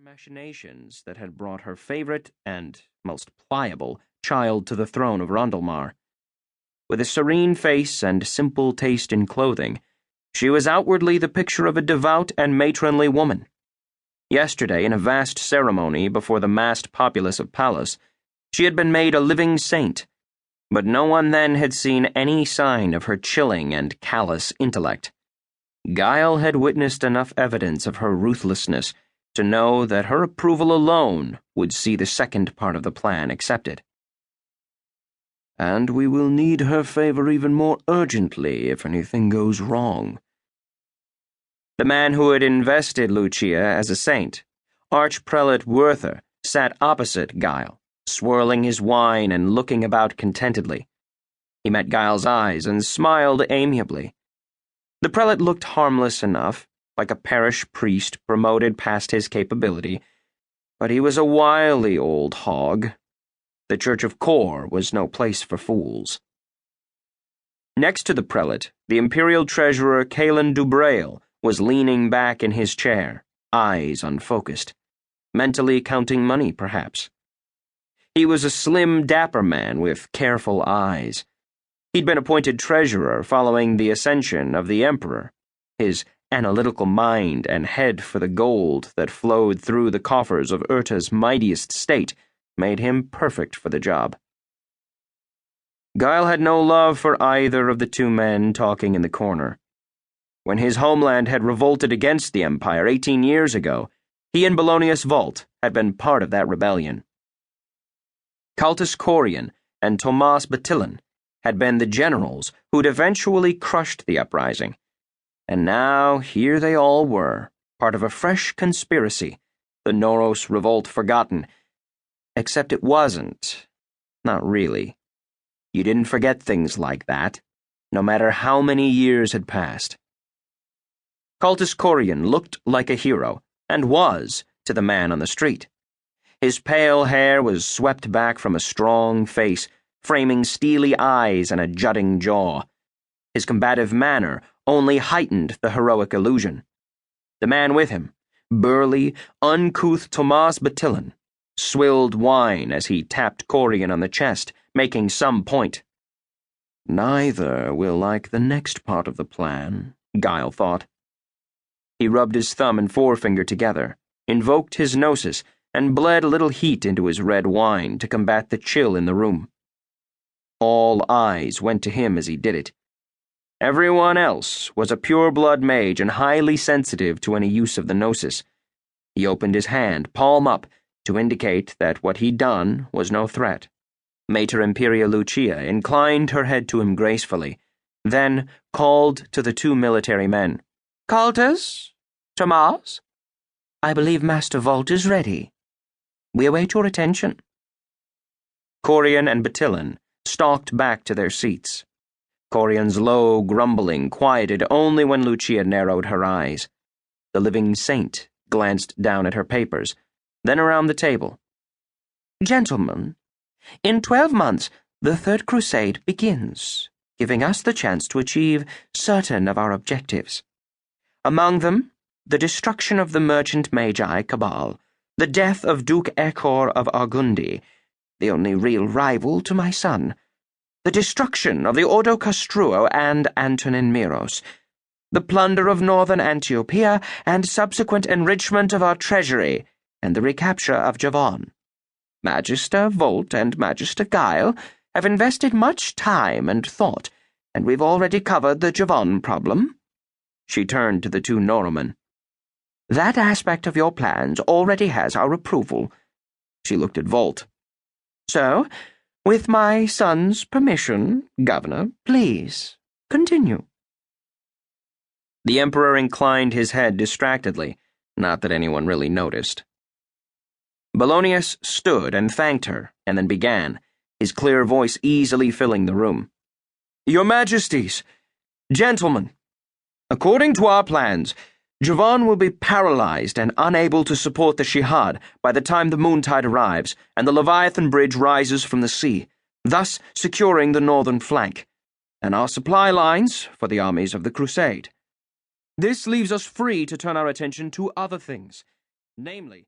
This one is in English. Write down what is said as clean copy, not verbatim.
machinations that had brought her favorite and most pliable child to the throne of Rondelmar. With a serene face and simple taste in clothing, she was outwardly the picture of a devout and matronly woman. Yesterday, in a vast ceremony before the massed populace of Pallas, she had been made a living saint, but no one then had seen any sign of her chilling and callous intellect. Guile had witnessed enough evidence of her ruthlessness to know that her approval alone would see the second part of the plan accepted. And we will need her favor even more urgently if anything goes wrong. The man who had invested Lucia as a saint, Archprelate Werther, sat opposite Guile, swirling his wine and looking about contentedly. He met Guile's eyes and smiled amiably. The prelate looked harmless enough, like a parish priest promoted past his capability, but he was a wily old hog. The Church of Cor was no place for fools. Next to the prelate, the imperial treasurer Calen Dubrail was leaning back in his chair, eyes unfocused, mentally counting money, perhaps. He was a slim, dapper man with careful eyes. He'd been appointed treasurer following the ascension of the emperor. His analytical mind and head for the gold that flowed through the coffers of Urta's mightiest state made him perfect for the job. Guile had no love for either of the two men talking in the corner. When his homeland had revolted against the Empire 18 years ago, he and Belonius Vult had been part of that rebellion. Cultus Corian and Tomas Batillan had been the generals who'd eventually crushed the uprising. And now here they all were, part of a fresh conspiracy, the Noros revolt forgotten. Except it wasn't. Not really. You didn't forget things like that, no matter how many years had passed. Cultus Corian looked like a hero, and was, to the man on the street. His pale hair was swept back from a strong face, framing steely eyes and a jutting jaw. His combative manner only heightened the heroic illusion. The man with him, burly, uncouth Tomas Batillan, swilled wine as he tapped Corian on the chest, making some point. Neither will like the next part of the plan, Guile thought. He rubbed his thumb and forefinger together, invoked his gnosis, and bled a little heat into his red wine to combat the chill in the room. All eyes went to him as he did it. Everyone else was a pure-blood mage and highly sensitive to any use of the gnosis. He opened his hand, palm up, to indicate that what he'd done was no threat. Mater Imperia Lucia inclined her head to him gracefully, then called to the two military men. Cultus? Tomas? I believe Master Vult is ready. We await your attention. Corian and Batillan stalked back to their seats. Corian's low grumbling quieted only when Lucia narrowed her eyes. The living saint glanced down at her papers, then around the table. Gentlemen, in 12 months, the Third Crusade begins, giving us the chance to achieve certain of our objectives. Among them, the destruction of the merchant magi cabal, the death of Duke Echor of Argundi, the only real rival to my son, the destruction of the Ordo Castruo and Antonin Miros, the plunder of northern Antiopia and subsequent enrichment of our treasury, and the recapture of Javon. Magister Volt and Magister Guile have invested much time and thought, and we've already covered the Javon problem. She turned to the two Norromen. That aspect of your plans already has our approval. She looked at Volt. So, with my son's permission, Governor, please, continue. The Emperor inclined his head distractedly, not that anyone really noticed. Belonius stood and thanked her, and then began, his clear voice easily filling the room. Your Majesties, gentlemen, according to our plans, Javon will be paralyzed and unable to support the Shihad by the time the Moontide arrives and the Leviathan Bridge rises from the sea, thus securing the northern flank, and our supply lines for the armies of the Crusade. This leaves us free to turn our attention to other things, namely